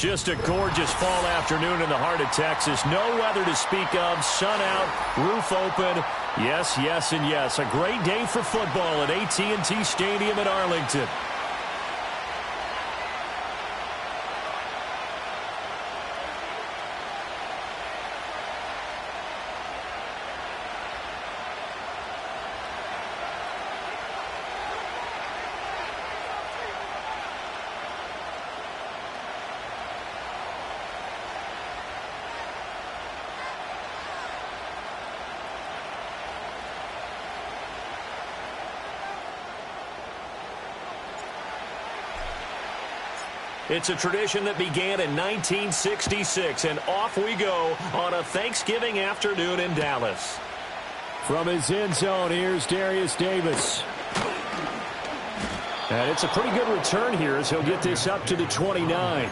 Just a gorgeous fall afternoon in the heart of Texas. No weather to speak of. Sun out, roof open. Yes, yes, and yes. A great day for football at AT&T Stadium in Arlington. It's a tradition that began in 1966, and off we go on a Thanksgiving afternoon in Dallas. From his end zone, here's Darius Davis. And it's a pretty good return here as he'll get this up to the 29.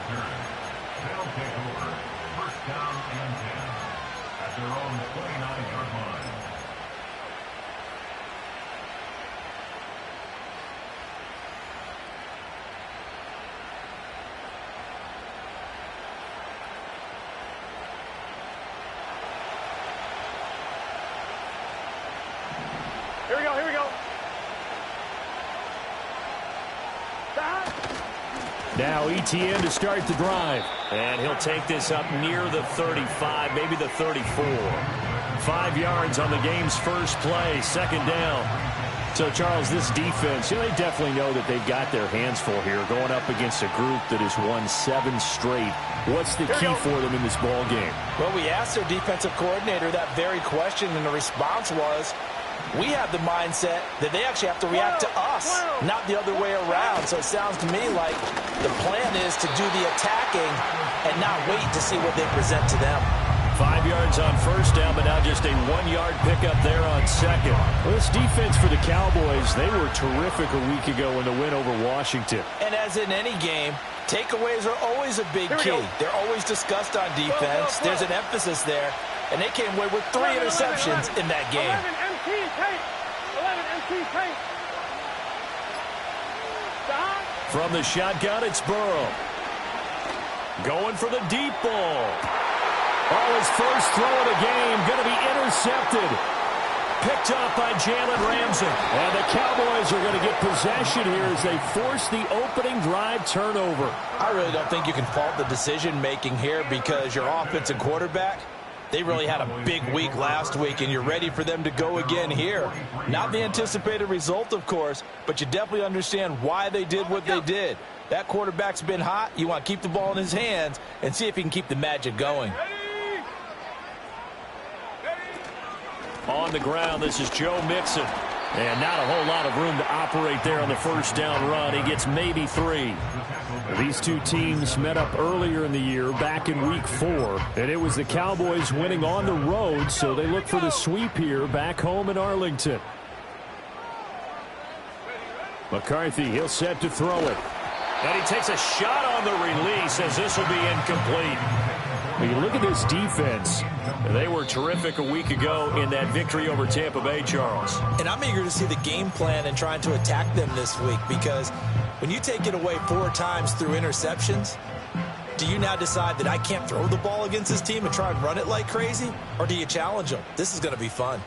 Now ETN to start the drive. And he'll take this up near the 35, maybe the 34. 5 yards on the game's first play, second down. So, Charles, this defense, they definitely know that they've got their hands full here going up against a group that has won 7 straight. What's the key for them in this ball game? Well, we asked their defensive coordinator that very question, and the response was, we have the mindset that they actually have to react to us, not the other way around. So it sounds to me like the plan is to do the attacking and not wait to see what they present to them. 5 yards on first down, but now just a 1-yard pickup there on second. Well, this defense for the Cowboys, they were terrific a week ago in the win over Washington. And as in any game, takeaways are always a big key. They're always discussed on defense. There's an emphasis there, and they came away with 3 interceptions in that game. From the shotgun, it's Burrow. Going for the deep ball. Oh, his first throw of the game going to be intercepted. Picked up by Jalen Ramsey. And the Cowboys are going to get possession here as they force the opening drive turnover. I really don't think you can fault the decision-making here because your offensive quarterback, they really had a big week last week, and you're ready for them to go again here. Not the anticipated result, of course, but you definitely understand why they did what they did. That quarterback's been hot. You want to keep the ball in his hands and see if he can keep the magic going. On the ground, this is Joe Mixon. And not a whole lot of room to operate there on the first down run. He gets maybe 3. These two teams met up earlier in the year, back in Week 4. And it was the Cowboys winning on the road, so they look for the sweep here back home in Arlington. McCarthy, he'll set to throw it. And he takes a shot on the release as this will be incomplete. When you look at this defense, they were terrific a week ago in that victory over Tampa Bay, Charles. And I'm eager to see the game plan and trying to attack them this week because when you take it away 4 times through interceptions, do you now decide that I can't throw the ball against this team and try and run it like crazy? Or do you challenge them? This is going to be fun.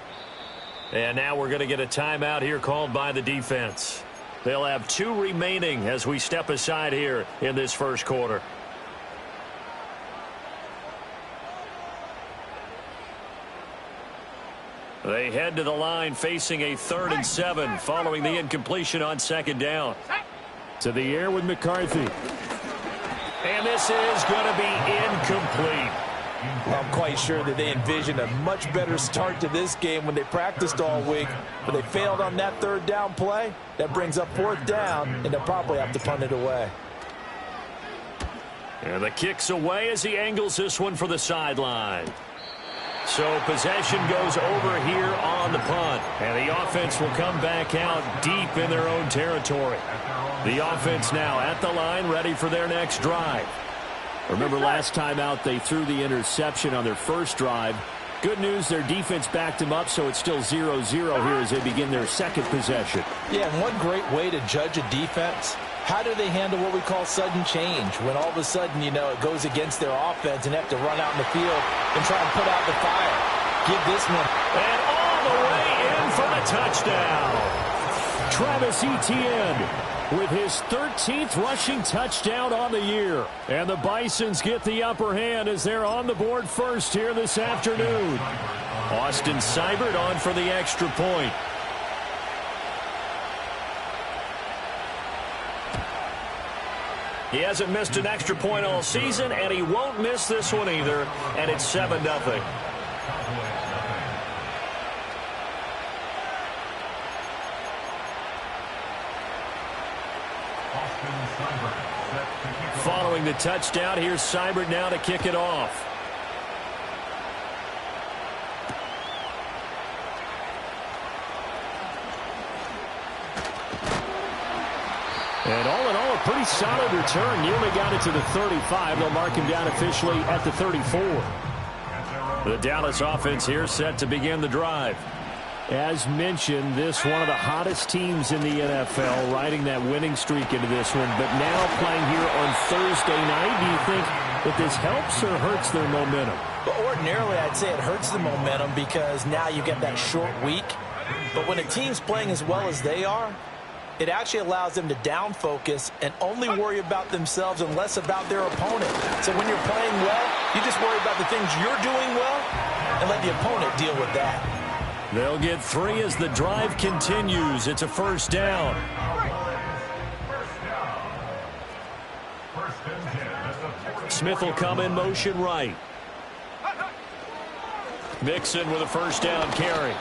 And now we're going to get a timeout here called by the defense. They'll have 2 remaining as we step aside here in this first quarter. They head to the line facing a 3rd and 7 following the incompletion on second down. To the air with McCarthy. And this is going to be incomplete. Well, I'm quite sure that they envisioned a much better start to this game when they practiced all week, but they failed on that 3rd down play. That brings up 4th down, and they'll probably have to punt it away. And the kick's away as he angles this one for the sideline. So possession goes over here on the punt. And the offense will come back out deep in their own territory. The offense now at the line, ready for their next drive. Remember last time out they threw the interception on their first drive. Good news, their defense backed them up, so it's still 0-0 here as they begin their second possession. Yeah, and one great way to judge a defense How do they handle what we call sudden change? When all of a sudden, you know, it goes against their offense and have to run out in the field and try and put out the fire. Give this one. And all the way in for the touchdown. Travis Etienne with his 13th rushing touchdown on the year. And the Bisons get the upper hand as they're on the board first here this afternoon. Austin Seibert on for the extra point. He hasn't missed an extra point all season, and he won't miss this one either, and it's 7-0. Following the touchdown, here's Seibert now to kick it off. And all in all, a pretty solid return. Nearly got it to the 35. They'll mark him down officially at the 34. The Dallas offense here set to begin the drive. As mentioned, this one of the hottest teams in the NFL, riding that winning streak into this one. But now playing here on Thursday night, do you think that this helps or hurts their momentum? But ordinarily, I'd say it hurts the momentum because now you get that short week. But when a team's playing as well as they are, it actually allows them to down focus and only worry about themselves and less about their opponent. So when you're playing well, you just worry about the things you're doing well and let the opponent deal with that. They'll get 3 as the drive continues. It's a first down. Smith will come in motion right. Mixon with a first down carry.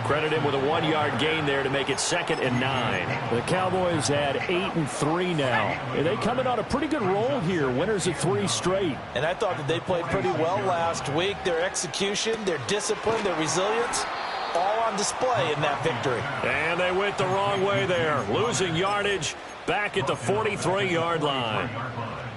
Credit him with a 1-yard gain there to make it 2nd and 9. The Cowboys at 8-3 now. And they come in on a pretty good roll here. Winners of 3 straight. And I thought that they played pretty well last week. Their execution, their discipline, their resilience, all on display in that victory. And they went the wrong way there. Losing yardage back at the 43-yard line.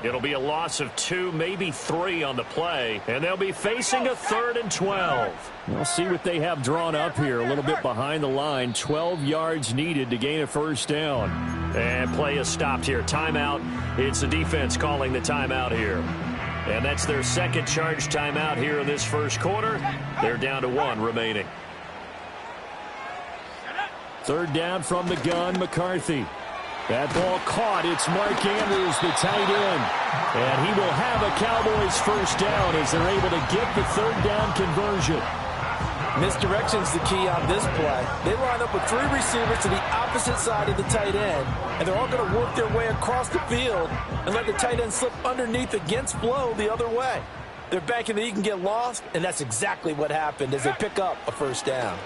It'll be a loss of 2, maybe 3 on the play. And they'll be facing a 3rd and 12. We'll see what they have drawn up here. A little bit behind the line. 12 yards needed to gain a first down. And play is stopped here. Timeout. It's the defense calling the timeout here. And that's their 2nd charge timeout here in this first quarter. They're down to 1 remaining. 3rd down from the gun, McCarthy. That ball caught. It's Mark Andrews, the tight end. And he will have a Cowboys first down as they're able to get the 3rd down conversion. Misdirection's the key on this play. They line up with 3 receivers to the opposite side of the tight end, and they're all going to work their way across the field and let the tight end slip underneath against flow the other way. They're banking that he can get lost, and that's exactly what happened as they pick up a first down.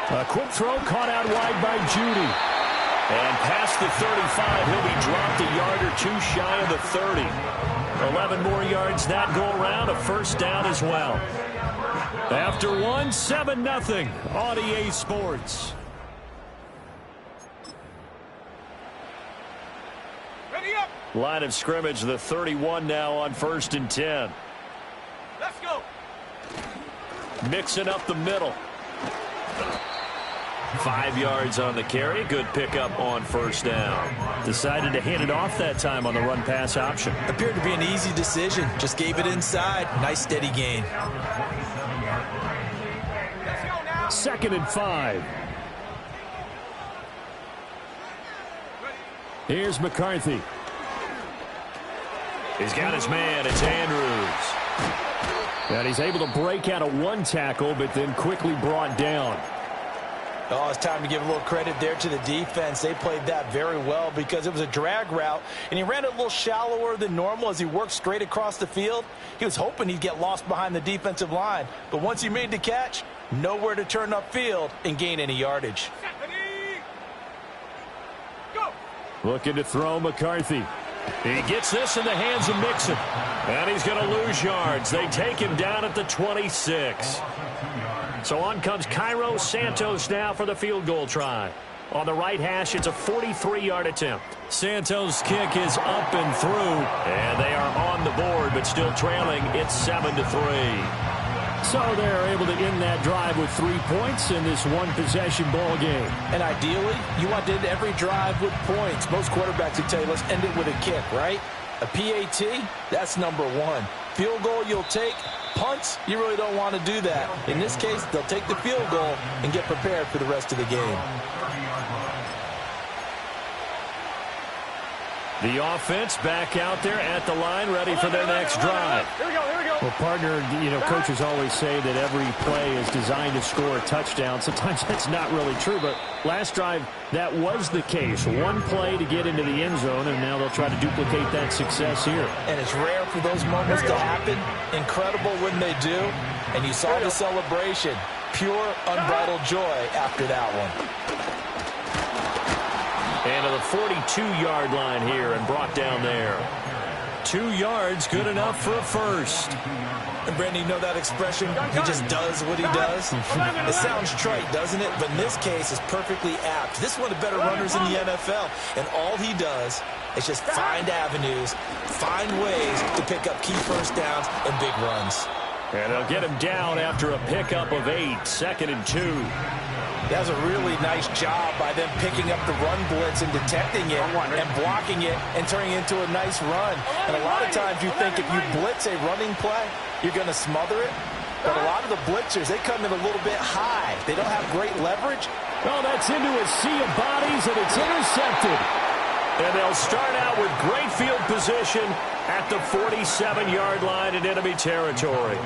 A quick throw caught out wide by Judy. And past the 35, he'll be dropped a yard or 2 shy of the 30. 11 more yards that go around, a first down as well. After 1, 7-0 on EA Sports. Ready up. Line of scrimmage, the 31 now on 1st and 10. Let's go. Mixing up the middle. 5 yards on the carry. Good pickup on first down. Decided to hand it off that time on the run-pass option. Appeared to be an easy decision. Just gave it inside. Nice steady gain. 2nd and 5. Here's McCarthy. He's got his man. It's Andrews. And he's able to break out of 1 tackle, but then quickly brought down. Oh, it's time to give a little credit there to the defense. They played that very well because it was a drag route, and he ran it a little shallower than normal as he worked straight across the field. He was hoping he'd get lost behind the defensive line, but once he made the catch, nowhere to turn upfield and gain any yardage. Go. Looking to throw McCarthy. He gets this in the hands of Mixon. And he's going to lose yards. They take him down at the 26. So on comes Cairo Santos now for the field goal try. On the right hash, it's a 43-yard attempt. Santos' kick is up and through. And they are on the board, but still trailing. It's 7-3. So they're able to end that drive with 3 points in this one-possession ball game. And ideally, you want to end every drive with points. Most quarterbacks would tell you, let's end it with a kick, right? A PAT, that's number one. Field goal you'll take. Punts, you really don't want to do that. In this case, they'll take the field goal and get prepared for the rest of the game. The offense back out there at the line, ready for their next drive. Here we go, here we go. Well, partner, coaches always say that every play is designed to score a touchdown. Sometimes that's not really true, but last drive, that was the case. One play to get into the end zone, and now they'll try to duplicate that success here. And it's rare for those moments to happen. Incredible when they do. And you saw the celebration. Pure, unbridled joy after that one. And to the 42-yard line here and brought down there. 2 yards, good enough for a first. And Brandon, you know that expression? He just does what he does. It sounds trite, doesn't it? But in this case, it's perfectly apt. This is one of the better runners in the NFL. And all he does is just find avenues, find ways to pick up key first downs and big runs. And they'll get him down after a pickup of 8, 2nd and 2. That's a really nice job by them picking up the run blitz and detecting it and blocking it and turning it into a nice run. And a lot of times you think if you blitz a running play, you're going to smother it. But a lot of the blitzers, they come in a little bit high. They don't have great leverage. Well, that's into a sea of bodies, and it's intercepted. And they'll start out with great field position at the 47-yard line in enemy territory.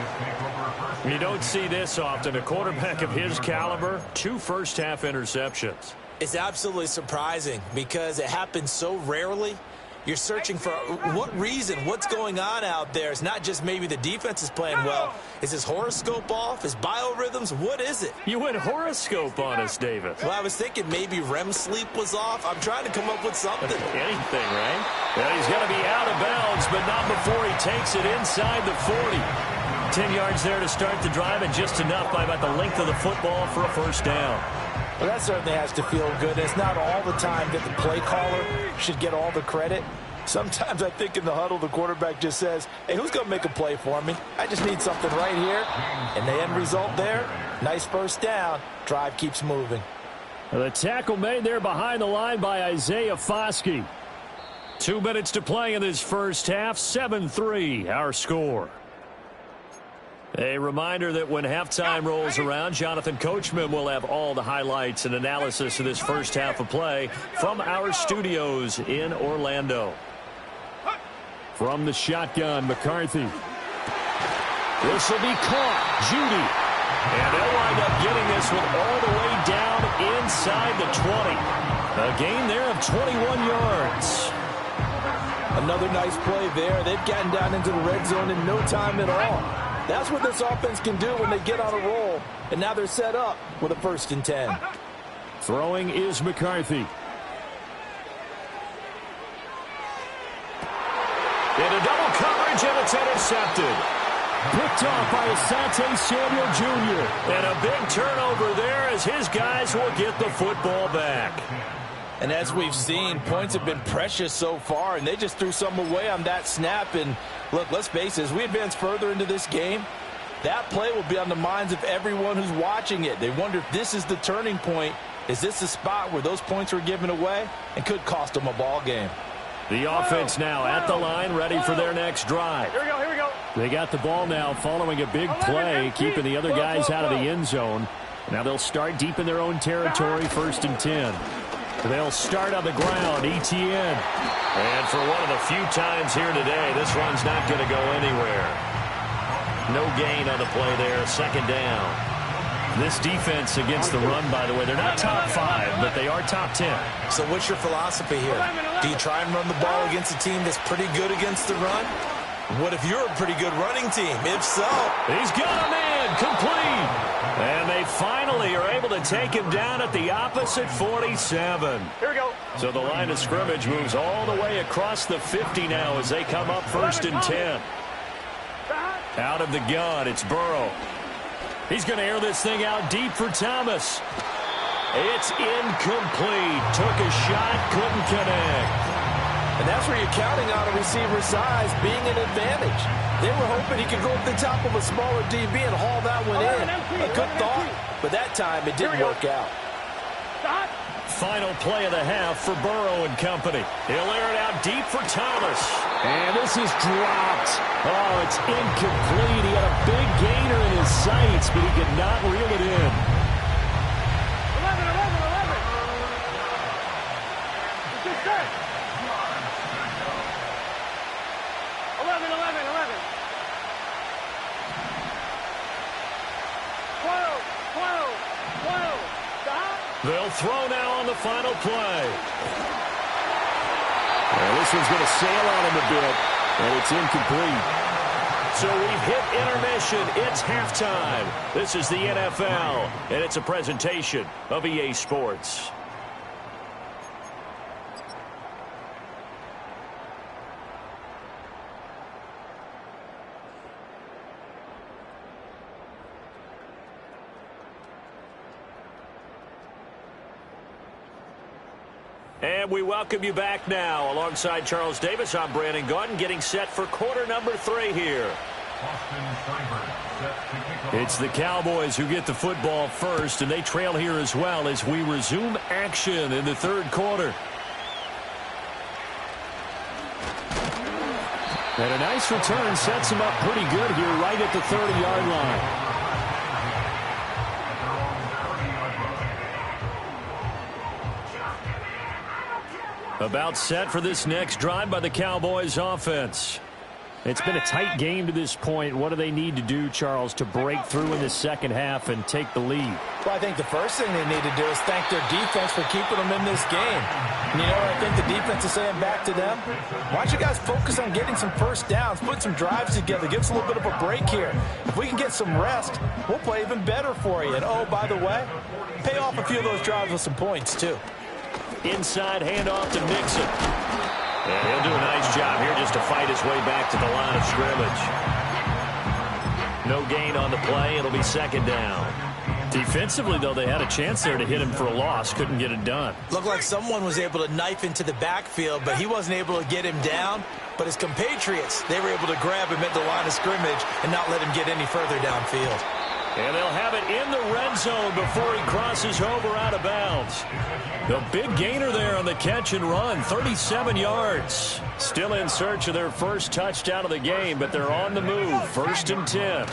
You don't see this often. A quarterback of his caliber, 2 first-half interceptions. It's absolutely surprising because it happens so rarely. You're searching for what reason, what's going on out there. It's not just maybe the defense is playing well. Is his horoscope off? His biorhythms? What is it? You went horoscope on us, David. Well, I was thinking maybe REM sleep was off. I'm trying to come up with something. Anything, right? Well, he's going to be out of bounds, but not before he takes it inside the 40. 10 yards there to start the drive, and just enough by about the length of the football for a first down. Well, that certainly has to feel good. It's not all the time that the play caller should get all the credit. Sometimes I think in the huddle, the quarterback just says, hey, who's going to make a play for me? I just need something right here. And the end result there, nice first down. Drive keeps moving. The tackle made there behind the line by Isaiah Foskey. 2 minutes to play in this first half. 7-3, our score. A reminder that when halftime rolls around, Jonathan Coachman will have all the highlights and analysis of this first half of play from our studios in Orlando. From the shotgun, McCarthy. This will be caught. Judy. And they'll wind up getting this one all the way down inside the 20. A gain there of 21 yards. Another nice play there. They've gotten down into the red zone in no time at all. That's what this offense can do when they get on a roll. And now they're set up with a 1st and 10. Throwing is McCarthy. Into double coverage, and it's intercepted. Picked off by Asante Samuel Jr. And a big turnover there as his guys will get the football back. And as we've seen, points have been precious so far, and they just threw some away on that snap. And look, let's face it, as we advance further into this game, that play will be on the minds of everyone who's watching it. They wonder if this is the turning point. Is this the spot where those points were given away and could cost them a ball game? The offense now at the line, ready for their next drive. Here we go, here we go. They got the ball now following a big play, keeping the other guys out of the end zone. Now they'll start deep in their own territory, 1st and 10. They'll start on the ground, Etienne. And for one of the few times here today, this run's not going to go anywhere. No gain on the play there, 2nd down. This defense against the run, by the way, they're not top 5, but they are top 10. So what's your philosophy here? Do you try and run the ball against a team that's pretty good against the run? What if you're a pretty good running team? If so, he's got a man, complete. And they finally are able to take him down at the opposite 47. Here we go. So the line of scrimmage moves all the way across the 50 now as they come up 1st and 10. Out of the gun, it's Burrow. He's going to air this thing out deep for Thomas. It's incomplete. Took a shot, couldn't connect. And that's where you're counting on a receiver's size being an advantage. They were hoping he could go up the top of a smaller DB and haul that one in. A good thought, but that time it didn't work out. Final play of the half for Burrow and company. He'll air it out deep for Thomas. And this is dropped. Oh, it's incomplete. He had a big gainer in his sights, but he could not reel it in. 12. They'll throw now on the final play. Well, this one's going to sail on him a bit, and it's incomplete. So we've hit intermission. It's halftime. This is the NFL, and it's a presentation of EA Sports. And we welcome you back now. Alongside Charles Davis, I'm Brandon Gaudin, getting set for quarter number 3 here. It's the Cowboys who get the football first, and they trail here as well as we resume action in the third quarter. And a nice return sets them up pretty good here right at the 30-yard line. About set for this next drive by the Cowboys offense. It's been a tight game to this point. What do they need to do, Charles, to break through in the second half and take the lead? Well, I think the first thing they need to do is thank their defense for keeping them in this game. And you know what I think the defense is saying back to them? Why don't you guys focus on getting some first downs, put some drives together, give us a little bit of a break here. If we can get some rest, we'll play even better for you. And, oh, by the way, pay off a few of those drives with some points, too. Inside handoff to Mixon. And he'll do a nice job here just to fight his way back to the line of scrimmage. No gain on the play. It'll be second down. Defensively, though, they had a chance there to hit him for a loss. Couldn't get it done. Looked like someone was able to knife into the backfield, but he wasn't able to get him down. But his compatriots, they were able to grab him at the line of scrimmage and not let him get any further downfield. And they'll have it in the red zone before he crosses over out of bounds. The big gainer there on the catch and run, 37 yards. Still in search of their first touchdown of the game, but they're on the move. First and 10.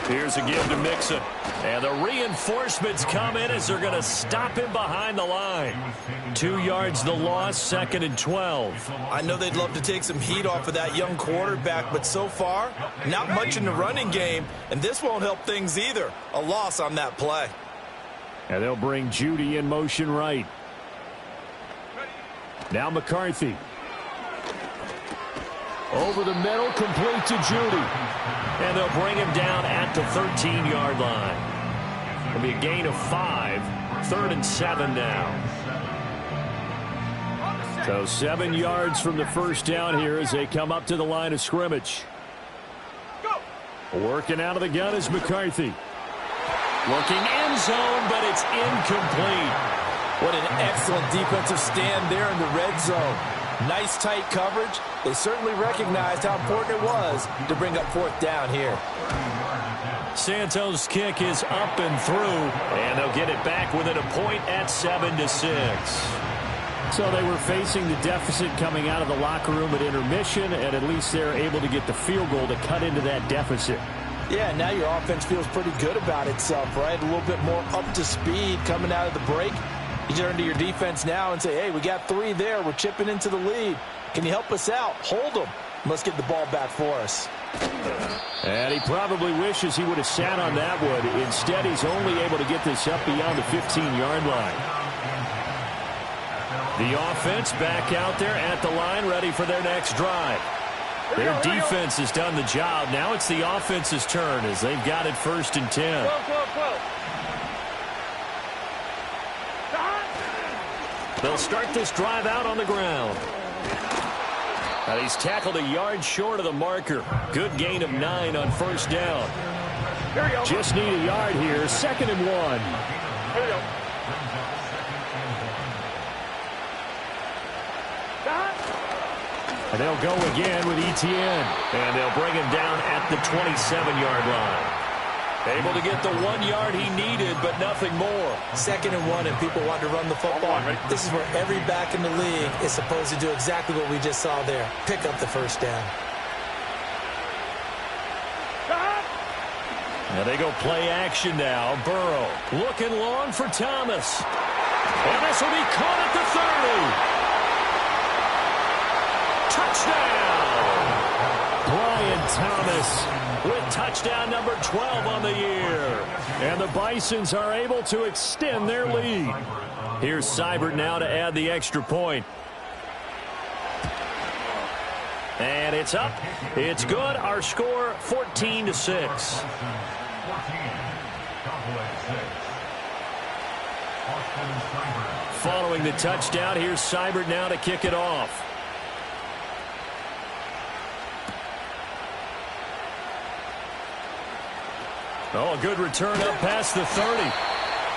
Here's a give to Mixon. And the reinforcements come in as they're going to stop him behind the line. 2 yards the loss, second and 12. I know they'd love to take some heat off of that young quarterback, but so far, not much in the running game, and this won't help things either. A loss on that play. And they'll bring Judy in motion right. Now McCarthy. Over the middle, complete to Judy. And they'll bring him down at the 13-yard line. It'll be a gain of 5. 3rd and 7 now. So 7 yards from the first down here as they come up to the line of scrimmage. Working out of the gun is McCarthy. Looking end zone, but it's incomplete. What an excellent defensive stand there in the red zone. Nice tight coverage. They certainly recognized how important it was to bring up 4th down here. Santos' kick is up and through, and they'll get it back within a point at 7-6. So they were facing the deficit coming out of the locker room at intermission, and at least they're able to get the field goal to cut into that deficit. Yeah, now your offense feels pretty good about itself, right? A little bit more up to speed coming out of the break. You turn to your defense now and say, hey, we got 3 there. We're chipping into the lead. Can you help us out? Hold them. Let's get the ball back for us. And he probably wishes he would have sat on that one. Instead, he's only able to get this up beyond the 15-yard line. The offense back out there at the line, ready for their next drive. Their defense has done the job. Now it's the offense's turn as they've got it 1st and 10. 12. They'll start this drive out on the ground. Now he's tackled a yard short of the marker. Good gain of 9 on 1st down. Just need a yard here. 2nd and 1. Here we go. And they'll go again with Etienne. And they'll bring him down at the 27-yard line. Able to get the 1 yard he needed, but nothing more. 2nd and 1, and people want to run the football. This is where every back in the league is supposed to do exactly what we just saw there. Pick up the first down. Now they go play action now. Burrow looking long for Thomas. And this will be caught at the 30. Touchdown! Brian Thomas with touchdown number 12 on the year. And the Bisons are able to extend their lead. Here's Seibert now to add the extra point. And it's up. It's good. Our score 14-6. Following the touchdown, here's Seibert now to kick it off. Oh, a good return up past the 30.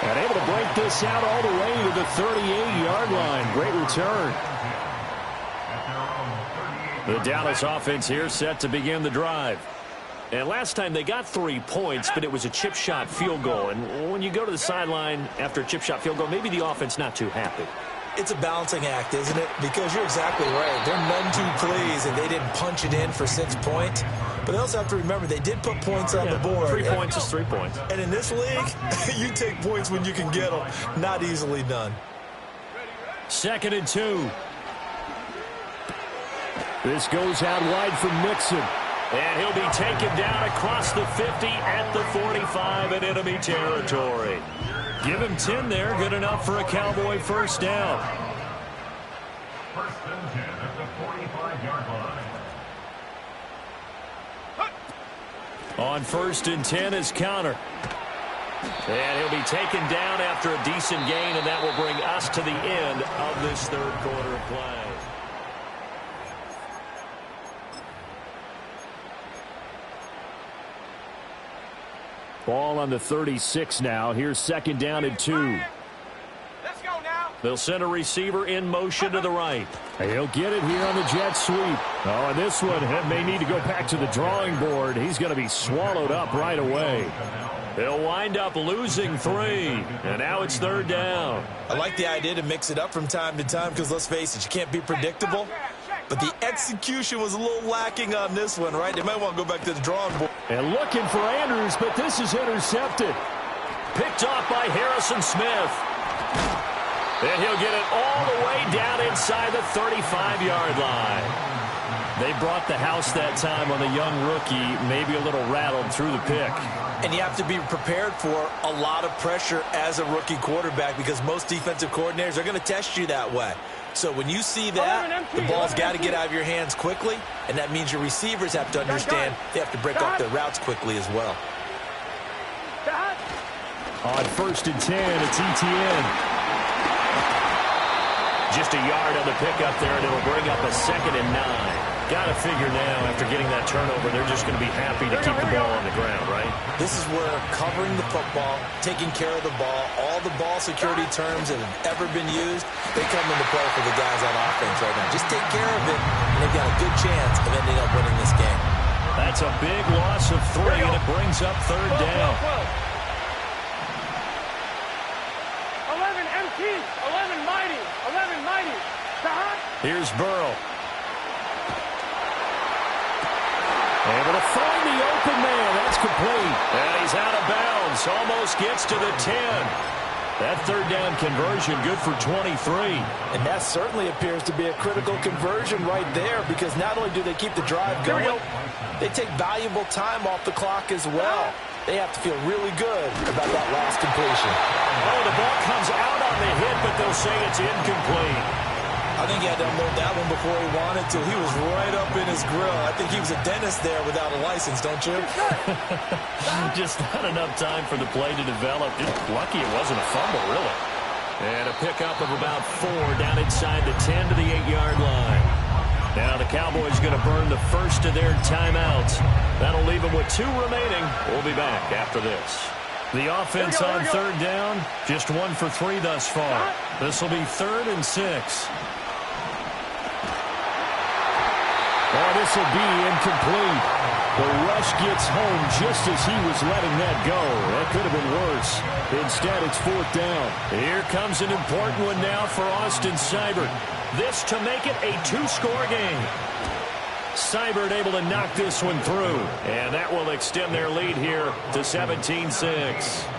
And able to break this out all the way to the 38-yard line. Great return. The Dallas offense here set to begin the drive. And last time they got 3 points, but it was a chip shot field goal. And when you go to the sideline after a chip shot field goal, maybe the offense not too happy. It's a balancing act, isn't it? Because you're exactly right. They're none too pleased, and they didn't punch it in for 6 points. But they also have to remember they did put points on the board. 3 points is 3 points. And in this league, you take points when you can get them. Not easily done. 2nd and 2. This goes out wide from Mixon. And he'll be taken down across the 50 at the 45 in enemy territory. Give him 10 there. Good enough for a Cowboy first down. First and 10 at the 45-yard line. On 1st and 10 is Counter. And he'll be taken down after a decent gain, and that will bring us to the end of this 3rd quarter of play. Ball on the 36 now. Here's 2nd down and 2. Let's go now. They'll send a receiver in motion to the right. He'll get it here on the jet sweep. Oh, and this one may need to go back to the drawing board. He's going to be swallowed up right away. They'll wind up losing 3. And now it's 3rd down. I like the idea to mix it up from time to time because, let's face it, you can't be predictable. But the execution was a little lacking on this one, right? They might want to go back to the drawing board. And looking for Andrews, but this is intercepted. Picked off by Harrison Smith. And he'll get it all the way down inside the 35-yard line. They brought the house that time on the young rookie, maybe a little rattled through the pick. And you have to be prepared for a lot of pressure as a rookie quarterback because most defensive coordinators are going to test you that way. So when you see that, the ball's got to get out of your hands quickly, and that means your receivers have to understand they have to break up their routes quickly as well. On 1st and 10, it's Etienne. Just a yard on the pickup there, and it'll bring up a 2nd and 9. Got to figure now, after getting that turnover, they're just going to be happy to keep the ball on the ground, right? This is where covering the football, taking care of the ball, all the ball security terms that have ever been used, they come into play for the guys on offense right now. Just take care of it, and they've got a good chance of ending up winning this game. That's a big loss of 3, and it brings up 3rd down. 11 MT, 11 mighty, 11 mighty. Here's Burrow. Able to find the open man. That's complete. And he's out of bounds. Almost gets to the 10. That 3rd down conversion good for 23. And that certainly appears to be a critical conversion right there because not only do they keep the drive going, they take valuable time off the clock as well. They have to feel really good about that last completion. Oh, the ball comes out on the hit, but they'll say it's incomplete. I think he had to unload that one before he wanted to. He was right up in his grill. I think he was a dentist there without a license, don't you? Just not enough time for the play to develop. Just lucky it wasn't a fumble, really. And a pickup of about 4 down inside the 10 to the 8-yard line. Now the Cowboys going to burn the first of their timeouts. That'll leave them with 2 remaining. We'll be back after this. The offense on 3rd down, just 1 for 3 thus far. This will be 3rd and 6. this will be incomplete. The rush gets home just as he was letting that go. That could have been worse. Instead, it's 4th down. Here comes an important one now for Austin Seibert. This to make it a 2-score game. Seibert able to knock this one through. And that will extend their lead here to 17-6.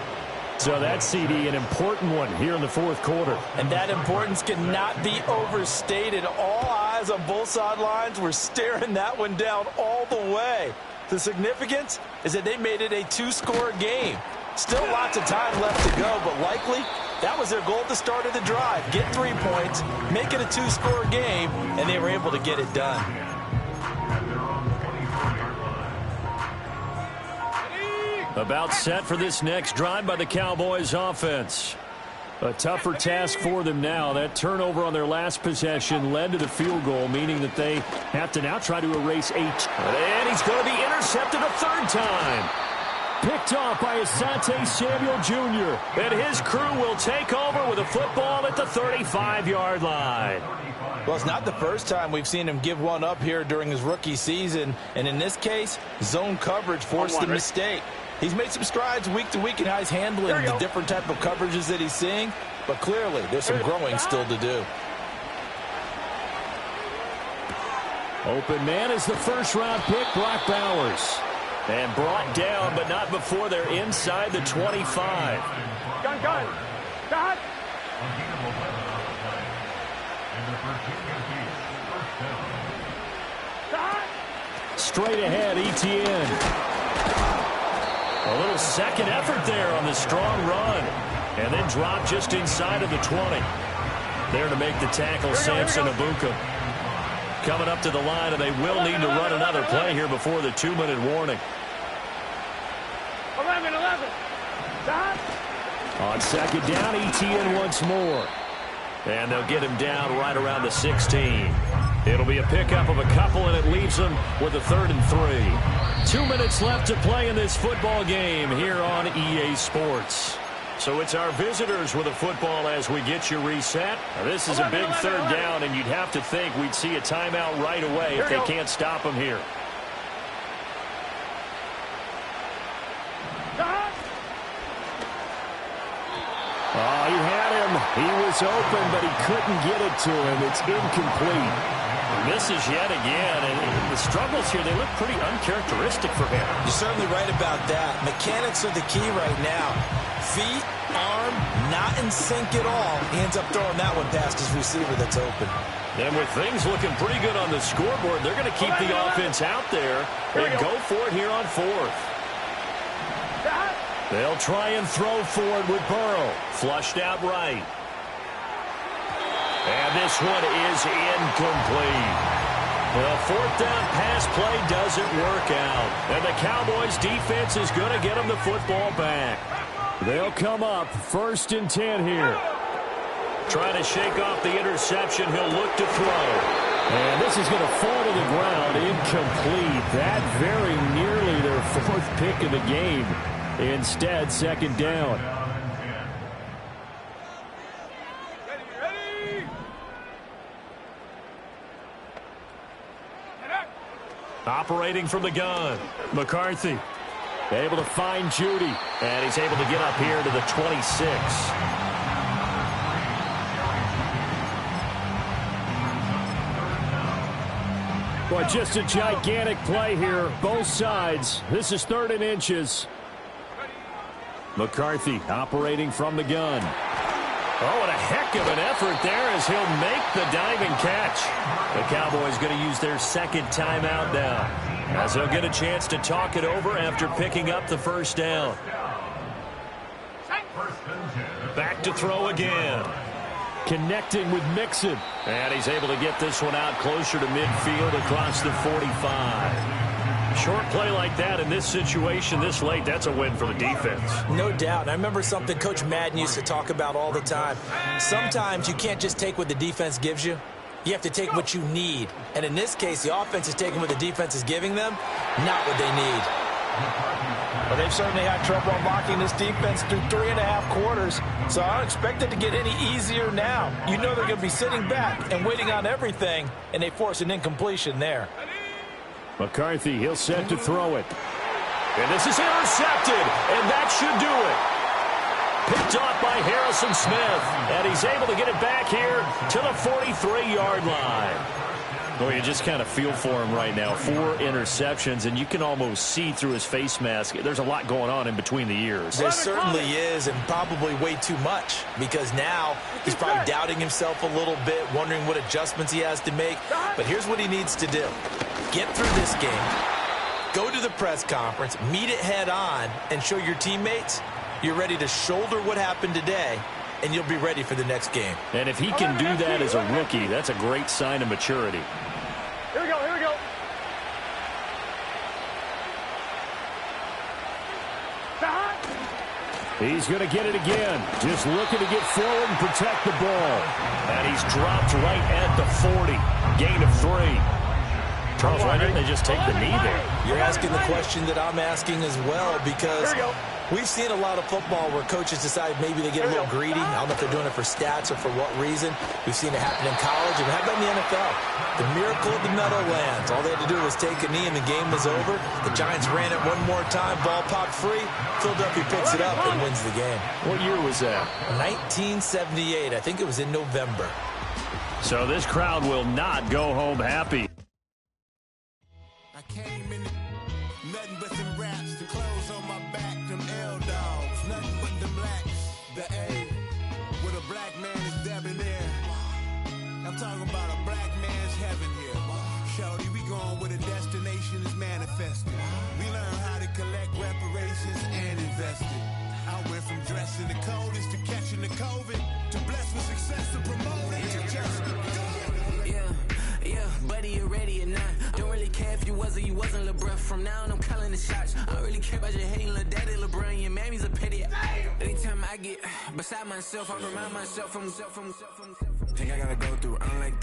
So that CD, an important one here in the 4th quarter. And that importance cannot be overstated. All eyes on both sidelines were staring that one down all the way. The significance is that they made it a 2-score game. Still lots of time left to go, but likely that was their goal at the start of the drive. Get 3 points, make it a 2-score game, and they were able to get it done. About set for this next drive by the Cowboys offense. A tougher task for them now. That turnover on their last possession led to the field goal, meaning that they have to now try to erase 8. And he's going to be intercepted a 3rd time. Picked off by Asante Samuel Jr. And his crew will take over with a football at the 35-yard line. Well, it's not the first time we've seen him give one up here during his rookie season. And in this case, zone coverage forced the mistake. He's made some strides week to week in how he's handling the different type of coverages that he's seeing. But clearly, there's some growing still to do. Open man is the first-round pick, Brock Bowers. And brought down, but not before they're inside the 25. Gun. Straight ahead, Etienne. A little second effort there on the strong run. And then dropped just inside of the 20. There to make the tackle, Samson Abuka. Coming up to the line, and they will need to run another play here before the 2-minute warning. 11. On second down, Etienne once more. And they'll get him down right around the 16. It'll be a pickup of a couple, and it leaves them with a 3rd and 3. 2 minutes left to play in this football game here on EA Sports. So it's our visitors with a football as we get you reset. Now, this is a big 3rd down, and you'd have to think we'd see a timeout right away if they can't stop them here. Oh, he had him. He was open, but he couldn't get it to him. It's incomplete. Misses yet again, and the struggles here, they look pretty uncharacteristic for him. You're certainly right about that. Mechanics are the key right now. Feet, arm, not in sync at all. He ends up throwing that one past his receiver that's open. And with things looking pretty good on the scoreboard, they're going to keep the offense out there and go for it here on 4th. They'll try and throw for it with Burrow. Flushed out right. And this one is incomplete. The 4th down pass play doesn't work out. And the Cowboys defense is going to get them the football back. They'll come up 1st and 10 here. Trying to shake off the interception. He'll look to throw. And this is going to fall to the ground. Incomplete. That very nearly their 4th pick of the game. Instead, 2nd down. Operating from the gun, McCarthy able to find Judy, and he's able to get up here to the 26. Boy, just a gigantic play here, both sides. This is 3rd and inches. McCarthy operating from the gun. Oh, and a heck of an effort there as he'll make the diving catch. The Cowboys going to use their 2nd timeout now, as they'll get a chance to talk it over after picking up the 1st down. Back to throw again. Connecting with Mixon. And he's able to get this one out closer to midfield across the 45. Short play like that in this situation this late, that's a win for the defense. No doubt. And I remember something Coach Madden used to talk about all the time. Sometimes you can't just take what the defense gives you. You have to take what you need. And in this case, the offense is taking what the defense is giving them, not what they need. Well, they've certainly had trouble unlocking this defense through 3.5 quarters, so I don't expect it to get any easier now. You know they're going to be sitting back and waiting on everything, and they force an incompletion there. McCarthy, he'll set to throw it. And this is intercepted, and that should do it. Picked off by Harrison Smith, and he's able to get it back here to the 43-yard line. Well, you just kind of feel for him right now. 4 interceptions, and you can almost see through his face mask. There's a lot going on in between the ears. There certainly is, and probably way too much, because now he's probably doubting himself a little bit, wondering what adjustments he has to make. But here's what he needs to do. Get through this game, go to the press conference, meet it head on, and show your teammates you're ready to shoulder what happened today, and you'll be ready for the next game. And if he can do that as a rookie, that's a great sign of maturity. Here we go, here we go. He's going to get it again. Just looking to get forward and protect the ball. And he's dropped right at the 40. Gain of 3. Charles, why didn't they just take the knee there? You're asking the question that I'm asking as well, because we've seen a lot of football where coaches decide maybe they get a little greedy. I don't know if they're doing it for stats or for what reason. We've seen it happen in college, and how about in the NFL? The miracle of the Meadowlands. All they had to do was take a knee, and the game was over. The Giants ran it one more time. Ball popped free. Philadelphia picks it up and wins the game. What year was that? 1978. I think it was in November. So this crowd will not go home happy. I came in nothing but them raps, the clothes on my back, them L-dogs, nothing but them blacks, the A, with a black man is debonair. I'm talking about a black man's heaven here. Shorty, we going where the destination is manifested. We learn how to collect reparations and invest it. I went from dressing the coldest to catching the COVID, to blessed with success to promote it, to just do it. Yeah, buddy, you ready or not? Don't really care if you was or you wasn't LeBron. From now on, I'm calling the shots. I don't really care about your hating little daddy LeBron. Your mammy's a pity. Anytime I get beside myself, I remind myself from. Think I gotta go through. I don't like